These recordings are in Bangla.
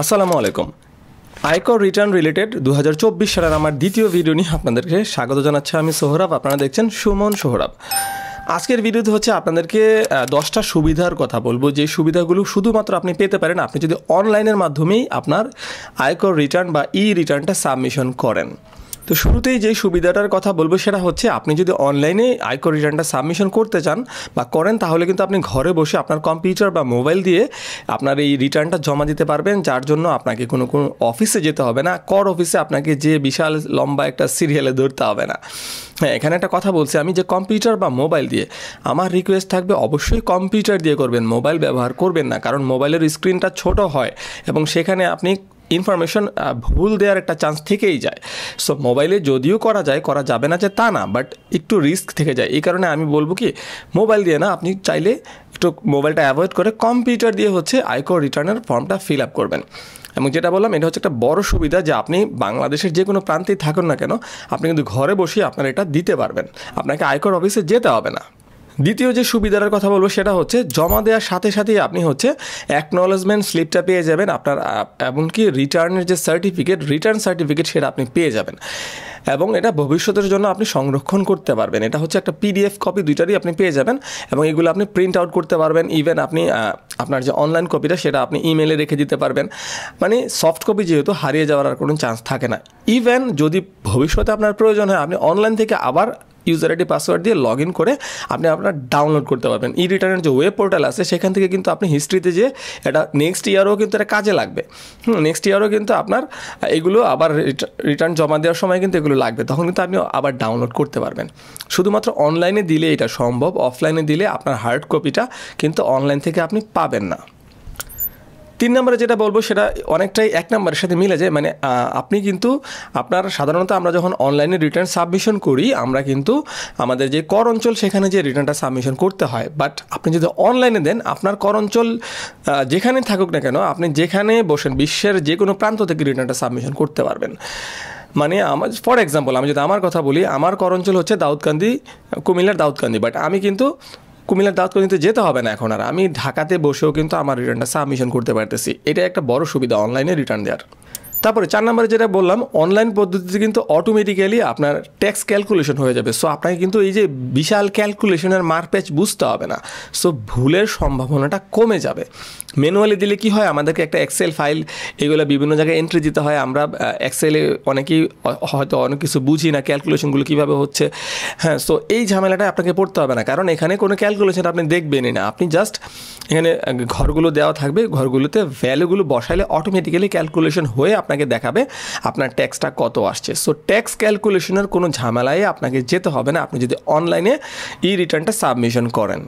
আসসালামু আলাইকুম। আয়কর রিটার্ন রিলেটেড 2024 সালের আমার দ্বিতীয় ভিডিও নিয়ে আপনাদেরকে স্বাগত জানাচ্ছি। আমি সোহরাব, আপনারা দেখছেন সুমন সোহরাব। আজকের ভিডিওতে হচ্ছে আপনাদেরকে 10টা সুবিধার কথা বলবো, যে সুবিধাগুলো শুধুমাত্র আপনি পেতে পারেন আপনি যদি অনলাইনের মাধ্যমেই আপনার আয়কর রিটার্ন বা রিটার্নটা সাবমিশন করেন। তো শুরুতেই যে সুবিধাটার কথা বলবো সেটা হচ্ছে, আপনি যদি অনলাইনে আয়কর রিটার্নটা সাবমিশন করতে চান বা করেন, তাহলে কিন্তু আপনি ঘরে বসে আপনার কম্পিউটার বা মোবাইল দিয়ে আপনার এই রিটার্নটা জমা দিতে পারবেন, যার জন্য আপনাকে কোনো অফিসে যেতে হবে না। কর অফিসে আপনাকে যে বিশাল লম্বা একটা সিরিয়ালে ধরতে হবে না। হ্যাঁ, এখানে একটা কথা বলছি আমি, যে কম্পিউটার বা মোবাইল দিয়ে, আমার রিকোয়েস্ট থাকবে অবশ্যই কম্পিউটার দিয়ে করবেন, মোবাইল ব্যবহার করবেন না, কারণ মোবাইলের স্ক্রিনটা ছোট হয় এবং সেখানে আপনি ইনফরমেশন ভুল দেওয়ার একটা চান্স থেকেই যায়। সো মোবাইলে যদিও করা যায়, করা যাবে না যে তা না, বাট একটু রিস্ক থেকে যায়। এই কারণে আমি বলবো কি, মোবাইল দিয়ে না, আপনি চাইলে একটু মোবাইলটা অ্যাভয়েড করে কম্পিউটার দিয়ে হচ্ছে আয়কর রিটার্নের ফর্মটা ফিল আপ করবেন। এবং যেটা বললাম, এটা হচ্ছে একটা বড় সুবিধা, যে আপনি বাংলাদেশের যে কোনো প্রান্তেই থাকুন না কেন, আপনি কিন্তু ঘরে বসে আপনার এটা দিতে পারবেন, আপনাকে আয়কর অফিসে যেতে হবে না। দ্বিতীয় যে সুবিধার কথা বলবো সেটা হচ্ছে, জমা দেওয়ার সাথে সাথেই আপনি হচ্ছে অ্যাকনলেজমেন্ট স্লিপটা পেয়ে যাবেন আপনার, এমনকি রিটার্নের যে রিটার্ন সার্টিফিকেট সেটা আপনি পেয়ে যাবেন, এবং এটা ভবিষ্যতের জন্য আপনি সংরক্ষণ করতে পারবেন। এটা হচ্ছে একটা PDF কপি, দুইটারই আপনি পেয়ে যাবেন, এবং এগুলো আপনি প্রিন্ট আউট করতে পারবেন। ইভেন আপনি আপনার যে অনলাইন কপিটা সেটা আপনি ইমেলে রেখে দিতে পারবেন। মানে সফট কপি যেহেতু হারিয়ে যাওয়ার আর কোনো চান্স থাকে না। ইভেন যদি ভবিষ্যতে আপনার প্রয়োজন হয়, আপনি অনলাইন থেকে আবার ইউজার আইডি পাসওয়ার্ড দিয়ে লগ ইন করে আপনি আপনার ডাউনলোড করতে পারবেন। রিটার্নের যে ওয়েব পোর্টাল আছে সেখান থেকে কিন্তু আপনি হিস্ট্রিতে যে এটা নেক্সট ইয়ারও কিন্তু এটা কাজে লাগবে। নেক্সট ইয়ারও কিন্তু আপনার এগুলো আবার রিটার্ন জমা দেওয়ার সময় কিন্তু এগুলো লাগবে, তখন কিন্তু আপনি আবার ডাউনলোড করতে পারবেন। শুধুমাত্র অনলাইনে দিলে এটা সম্ভব, অফলাইনে দিলে আপনার হার্ড কপিটা কিন্তু অনলাইন থেকে আপনি পাবেন না। 3 নম্বরে যেটা বলবো সেটা অনেকটাই 1 নম্বরের সাথে মিলে যায়। মানে আপনি কিন্তু আপনার সাধারণত আমরা যখন অনলাইনে রিটার্ন সাবমিশন করি, আমরা কিন্তু আমাদের যে কর অঞ্চল সেখানে যে রিটার্নটা সাবমিশন করতে হয়, বাট আপনি যদি অনলাইনে দেন, আপনার কর অঞ্চল যেখানে থাকুক না কেন, আপনি যেখানে বসেন বিশ্বের যে কোনো প্রান্ত থেকে রিটার্নটা সাবমিশন করতে পারবেন। মানে আমার ফর এক্সাম্পল আমি যদি আমার কথা বলি, আমার কর অঞ্চল হচ্ছে দাউদকান্দি, কুমিল্লার দাউদকান্দি, বাট আমি কিন্তু কুমিল্লার দাউদকান্দিতে যেতে হবে না এখন আর, আমি ঢাকাতে বসেও কিন্তু আমার রিটার্নটা সাবমিশন করতে পারতেছি। এটা একটা বড় সুবিধা অনলাইনে রিটার্ন দেওয়ার। তারপরে 4 নম্বরে যেটা বললাম, অনলাইন পদ্ধতিতে কিন্তু অটোমেটিক্যালি আপনার ট্যাক্স ক্যালকুলেশন হয়ে যাবে। সো আপনাকে কিন্তু এই যে বিশাল ক্যালকুলেশনের মারপ্যাচ বুঝতে হবে না। সো ভুলের সম্ভাবনাটা কমে যাবে। ম্যানুয়ালি দিলে কি হয়, আমাদেরকে একটা এক্সেল ফাইল, এগুলো বিভিন্ন জায়গায় এন্ট্রি দিতে হয়। আমরা এক্সেলে অনেকেই হয়তো অনেক কিছু বুঝি না, ক্যালকুলেশনগুলো কীভাবে হচ্ছে। হ্যাঁ, সো এই ঝামেলাটা আপনাকে পড়তে হবে না, কারণ এখানে কোনো ক্যালকুলেশন আপনি দেখবেনই না। আপনি জাস্ট এখানে ঘরগুলো দেওয়া থাকবে, ঘরগুলোতে ভ্যালুগুলো বসাইলে অটোমেটিক্যালি ক্যালকুলেশন হয়ে আপনাকে দেখাবে আপনার ট্যাক্সটা কত আসছে। সো ট্যাক্স ক্যালকুলেশনের কোনো ঝামেলায় আপনাকে যেতে হবে না আপনি যদি অনলাইনে রিটার্নটা সাবমিশন করেন।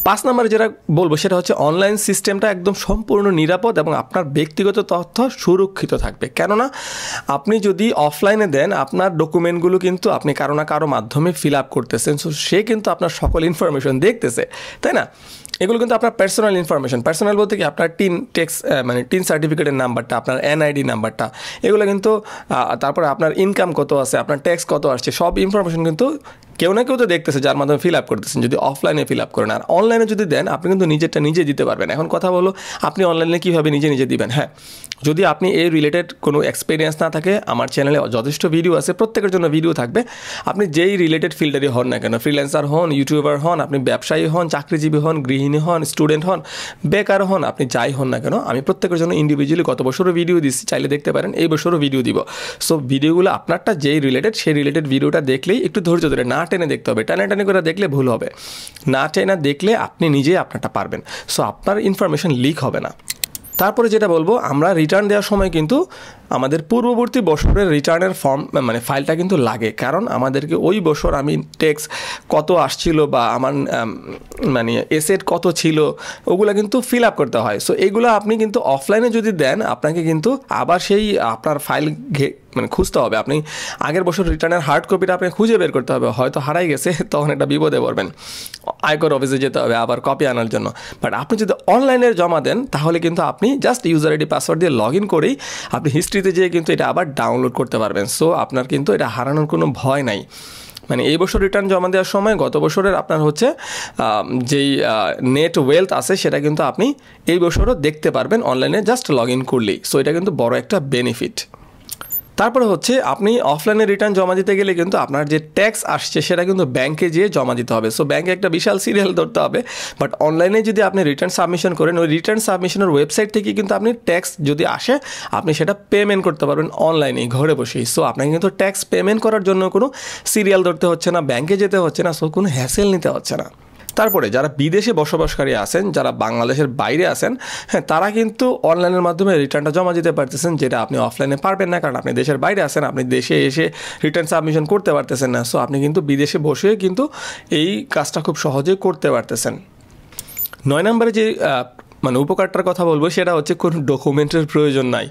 5 নম্বরে যেটা বলবো সেটা হচ্ছে, অনলাইন সিস্টেমটা একদম সম্পূর্ণ নিরাপদ এবং আপনার ব্যক্তিগত তথ্য সুরক্ষিত থাকবে। কেননা আপনি যদি অফলাইনে দেন, আপনার ডকুমেন্টগুলো কিন্তু আপনি কারো না কারো মাধ্যমে ফিল আপ করতেছেন। সো সে কিন্তু আপনার সকল ইনফরমেশন দেখতেছে, তাই না? এগুলো কিন্তু আপনার পার্সোনাল ইনফরমেশন। পার্সোনাল বলতে কি, আপনার টিন সার্টিফিকেটের নাম্বারটা, আপনার NID নাম্বারটা, এগুলো কিন্তু, তারপরে আপনার ইনকাম কত আছে, আপনার ট্যাক্স কত আসছে, সব ইনফরমেশন কিন্তু কেউ না কেউ তো দেখতেছে, যার মাধ্যমে ফিল আপ করতেছেন। যদি অফলাইনে ফিল আপ করেন, আর অনলাইনে যদি দেন, আপনি কিন্তু নিজেরটা নিজে দিতে পারবেন। এখন কথা বলো, আপনি অনলাইনে কীভাবে নিজে নিজে দিবেন? হ্যাঁ, যদি আপনি এই রিলেটেড কোনো এক্সপিরিয়েন্স না থাকে, আমার চ্যানেলে যথেষ্ট ভিডিও আছে, প্রত্যেকের জন্য ভিডিও থাকবে। আপনি যেই রিলেটেড ফিল্ডারই হন না কেন, ফ্রিল্যান্সার হন, ইউটিউবার হন, আপনি ব্যবসায়ী হন, চাকরিজীবী হন, গৃহিণী হন, স্টুডেন্ট হন, বেকার হন, আপনি যাই হন না কেন, আমি প্রত্যেকের জন্য ইন্ডিভিজুয়ালি গত বছরও ভিডিও দিচ্ছি, চাইলে দেখতে পারেন, এই বছরও ভিডিও দিব। সো ভিডিওগুলো আপনারটা যেই রিলেটেড, সেই রিলেটেড ভিডিওটা দেখলেই একটু ধৈর্য ধরে, না টেনে দেখতে হবে। টানাটানি করে দেখলে ভুল হবে, না টেনে দেখলে আপনি নিজেই আপনারটা পারবেন। সো আপনার ইনফরমেশন লিক হবে না। তারপরে যেটা বলবো, আমরা রিটার্ন দেওয়ার সময় কিন্তু আমাদের পূর্ববর্তী বছরের রিটার্নের ফর্ম ফাইলটা কিন্তু লাগে, কারণ আমাদেরকে ওই বছর আমি ট্যাক্স কত আসছিল বা আমার এসেট কত ছিল, ওগুলো কিন্তু ফিল আপ করতে হয়। সো এইগুলো আপনি কিন্তু অফলাইনে যদি দেন, আপনাকে কিন্তু আবার সেই আপনার ফাইল খুঁজতে হবে। আপনি আগের বছর রিটার্নের হার্ড কপিটা আপনি খুঁজে বের করতে হবে, হয়তো হারাই গেছে, তখন একটা বিপদে পড়বেন, আয়কর অফিসে যেতে হবে আবার কপি আনার জন্য। বাট আপনি যদি অনলাইনে জমা দেন, তাহলে কিন্তু আপনি জাস্ট ইউজার আইডি পাসওয়ার্ড দিয়ে লগ ইন করেই আপনি হিস্ট্রিতে যেয়ে কিন্তু এটা আবার ডাউনলোড করতে পারবেন। সো আপনার কিন্তু এটা হারানোর কোনো ভয় নাই। মানে এই বছর রিটার্ন জমা দেওয়ার সময় গত বছরের আপনার হচ্ছে যেই নেট ওয়েলথ আছে সেটা কিন্তু আপনি এই বছরও দেখতে পারবেন অনলাইনে জাস্ট লগ ইন করলেই। সো এটা কিন্তু বড় একটা বেনিফিট। তারপরে হচ্ছে আপনি অফলাইনে রিটার্ন জমা দিতে গেলে কিন্তু আপনার যে ট্যাক্স আসছে সেটা কিন্তু ব্যাংকে যেয়ে জমা দিতে হবে। সো ব্যাংকে একটা বিশাল সিরিয়াল ধরতে হবে। বাট অনলাইনে যদি আপনি রিটার্ন সাবমিশন করেন, ওই রিটার্ন সাবমিশনের ওয়েবসাইট থেকে কিন্তু আপনি ট্যাক্স যদি আসে আপনি সেটা পেমেন্ট করতে পারবেন অনলাইনেই ঘরে বসেই। সো আপনাকে কিন্তু ট্যাক্স পেমেন্ট করার জন্য কোনো সিরিয়াল ধরতে হচ্ছে না, ব্যাংকে যেতে হচ্ছে না, সো কোনো হ্যাসেল নিতে হচ্ছে না। তারপরে যারা বিদেশে বসবাসকারী আছেন, যারা বাংলাদেশের বাইরে আছেন, হ্যাঁ তারা কিন্তু অনলাইনের মাধ্যমে রিটার্নটা জমা দিতে পারতেছেন, যেটা আপনি অফলাইনে পারবেন না, কারণ আপনি দেশের বাইরে আছেন, আপনি দেশে এসে রিটার্ন সাবমিশন করতে পারতেছেন না। সো আপনি কিন্তু বিদেশে বসে কিন্তু এই কাজটা খুব সহজেই করতে পারতেছেন। 9 নম্বরে যে মানে উপকারটার কথা বলবো সেটা হচ্ছে কোনো ডকুমেন্টের প্রয়োজন নাই।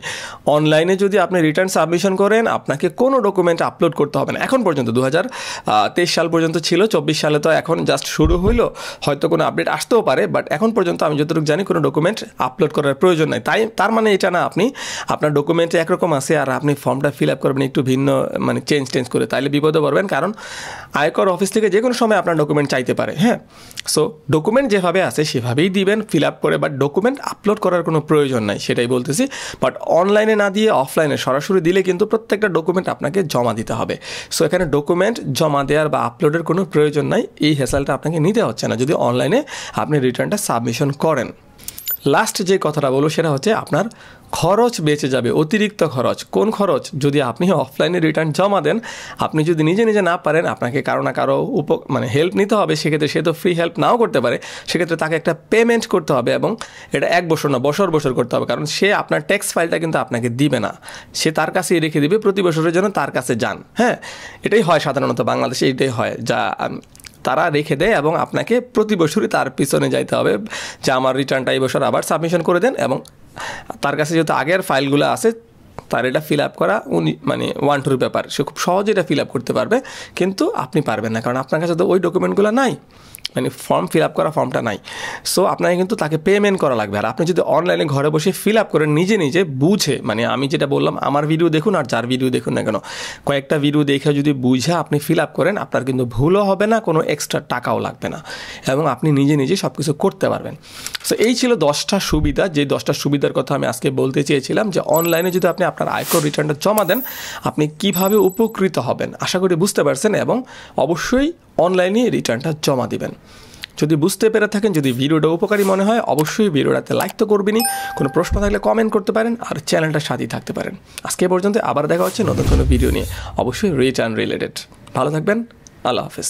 অনলাইনে যদি আপনি রিটার্ন সাবমিশন করেন আপনাকে কোনো ডকুমেন্ট আপলোড করতে হবে না। এখন পর্যন্ত 2023 সাল পর্যন্ত ছিল, 24 সালে তো এখন জাস্ট শুরু হইলো, হয়তো কোনো আপডেট আসতেও পারে, বাট এখন পর্যন্ত আমি যতটুকু জানি কোনো ডকুমেন্ট আপলোড করার প্রয়োজন নাই। তার মানে এটা না আপনি আপনার ডকুমেন্টে একরকম আছে আর আপনি ফর্মটা ফিল আপ করবেন একটু ভিন্ন মানে চেঞ্জ করে, তাইলে বিপদে পড়বেন, কারণ আয়কর অফিস থেকে যে কোনো সময় আপনার ডকুমেন্ট চাইতে পারে। হ্যাঁ, সো ডকুমেন্ট যেভাবে আছে সেভাবেই দিবেন ফিল আপ করে, বাট ডকুমেন্ট আপলোড করার কোনো প্রয়োজন নাই, সেটাই বলতেছি। বাট অনলাইনে না দিয়ে অফলাইনে সরাসরি দিলে কিন্তু প্রত্যেকটা ডকুমেন্ট আপনাকে জমা দিতে হবে। সো এখানে ডকুমেন্ট জমা দেওয়ার বা আপলোডের কোনো প্রয়োজন নাই, এই হ্যাসেলটা আপনাকে নিতে হচ্ছে না যদি অনলাইনে আপনি রিটার্নটা সাবমিশন করেন। লাস্ট যে কথাটা বলবো সেটা হচ্ছে আপনার খরচ বেঁচে যাবে, অতিরিক্ত খরচ। কোন খরচ? যদি আপনি অফলাইনে রিটার্ন জমা দেন, আপনি যদি নিজে না পারেন, আপনাকে কারো না কারো মানে হেল্প নিতে হবে, সেক্ষেত্রে সে তো ফ্রি হেল্প নাও করতে পারে, সেক্ষেত্রে তাকে একটা পেমেন্ট করতে হবে, এবং এটা 1 বছর না বছর করতে হবে, কারণ সে আপনার ট্যাক্স ফাইলটা কিন্তু আপনাকে দিবে না, সে তার কাছেই রেখে দিবে, প্রতি বছরের জন্য তার কাছে যান। হ্যাঁ, এটাই হয় সাধারণত বাংলাদেশে, এটাই হয়, যা তারা রেখে দেয় এবং আপনাকে প্রতি বছরই তার পিছনে যাইতে হবে যে আমার রিটার্নটা এই বছর আবার সাবমিশন করে দেন, এবং তার কাছে যেহেতু আগের ফাইলগুলো আছে তার এটা ফিল আপ করা মানে 1-2 ব্যাপার, সে খুব সহজে এটা ফিল আপ করতে পারবে, কিন্তু আপনি পারবেন না, কারণ আপনার কাছে তো ওই ডকুমেন্টগুলো নাই, মানে ফর্ম ফিল আপ করা ফর্মটা নাই। সো আপনাকে কিন্তু তাকে পেমেন্ট করা লাগবে। আর আপনি যদি অনলাইনে ঘরে বসে ফিল আপ করেন নিজে বুঝে, মানে আমি যেটা বললাম আমার ভিডিও দেখুন আর যার ভিডিও দেখুন না কেন, কয়েকটা ভিডিও দেখে যদি বুঝে আপনি ফিল আপ করেন, আপনার কিন্তু ভুলও হবে না, কোনো এক্সট্রা টাকাও লাগবে না, এবং আপনি নিজে সব কিছু করতে পারবেন। সো এই ছিল 10টা সুবিধা, যে 10টা সুবিধার কথা আমি আজকে বলতে চেয়েছিলাম, যে অনলাইনে যদি আপনি আপনার আয়কর রিটার্নটা জমা দেন আপনি কিভাবে উপকৃত হবেন। আশা করি বুঝতে পারছেন, এবং অবশ্যই অনলাইনে রিটার্নটা জমা দিবেন। যদি বুঝতে পেরে থাকেন, যদি ভিডিওটা উপকারী মনে হয়, অবশ্যই ভিডিওটাতে লাইক তো করবেনই, কোনো প্রশ্ন থাকলে কমেন্ট করতে পারেন, আর চ্যানেলটার সাথেই থাকতে পারেন। আজকে পর্যন্ত আবার দেখা হচ্ছে নতুন কোনো ভিডিও নিয়ে, অবশ্যই রিটার্ন রিলেটেড। ভালো থাকবেন, আল্লাহ হাফেজ।